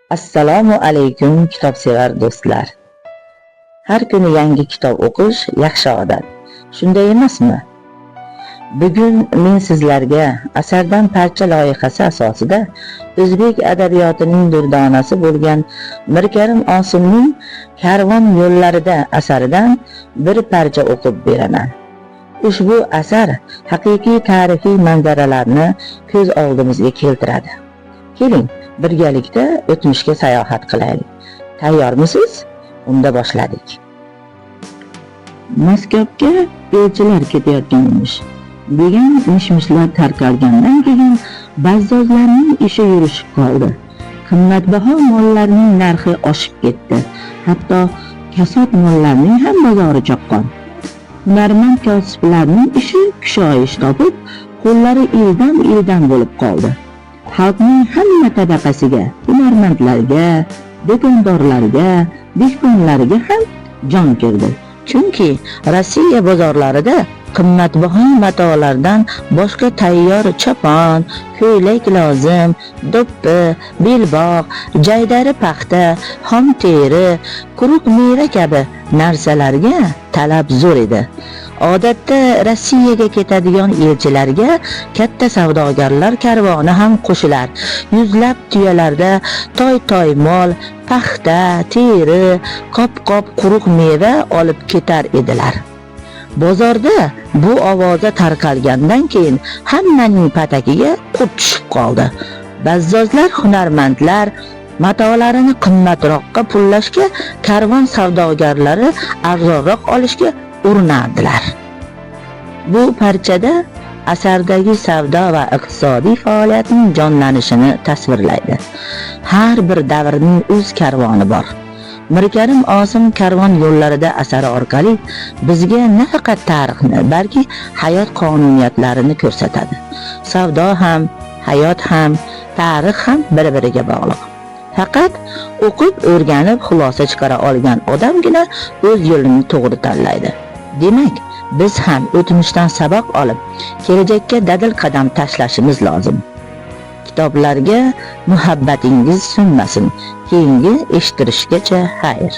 Assalomu alaykum kitobsevar do'stlar. Har kuni yangi kitob o'qish yaxshi odat. Shunday emasmi? Bugun men sizlarga asardan parcha loyihasi asosida o'zbek adabiyotining durdonasi bo'lgan Mirkarim Osimning Karvon yo'llarida asaridan bir parcha o'qib beraman. Ushbu asar haqiqiy tarixiy manzaralarni ko'z oldimizga keltiradi. Keling, birgalikda o'tmishga sayohat qilaylik. Tayyormisiz? Unda boshladik. Moskvaga elchilar ketayotgan emish degan mish-mishlar tarqalgandan keyin bazzozlarning ishi yurishib qoldi. Qimmatbaho mollarning narxi oshib ketdi. Hatto kasod mollarning ham bozori chaqqon. Hunarmand kasblarning ishi kushoyish topib, qo'llari ildam bo'lib qoldi. Xalqning hamma tabaqasiga, hunarmandlarga, do'kondorlarga, dehqonlarga ham jon kirdi. Chunki Rossiya bozorlarida qimmatbaho matolardan boshqa tayyor chopon, ko'ylak lozim, do'ppi, belbog', jaydari paxta, xom teri, quruq meva kabi narsalarga talab zo'r edi. Odatda Rossiyaga ketadigan elchilarga katta savdogarlar karvoni ham qo'shilar. Yuzlab tuyalarda toy mol, paxta, teri, qop quruq meva olib ketar edilar. Bozorda bu ovoza tarqalgandan keyin hammaning patakiga qurt tushib qoldi. Bazzozlar, hunarmandlar matolarini qimmatroqqa pullashga, karvon savdogarlari arzonroq olishga urinardilar. Bu parchada asardagi savdo va iqtisodiy faoliyatning jonlanishini tasvirlaydi. Har bir davrning o'z karvoni bor. Mirkarim Osim Karvon yo'llarida asari orqali bizga nafaqat tarixni, balki hayot qonuniyatlarini ko'rsatadi. Savdo ham, hayot ham, tarix ham bir-biriga bog'liq. Faqat o'qib, o'rganib, xulosa chiqara olgan odamgina o'z yo'lini to'g'ri tanlaydi. Demak, biz ham o'tmishdan saboq olib, kelajakka dadil qadam tashlashimiz lozim. Kitoblarga muhabbatingiz so'nmasin. Keyingi eshittirishgacha xayr.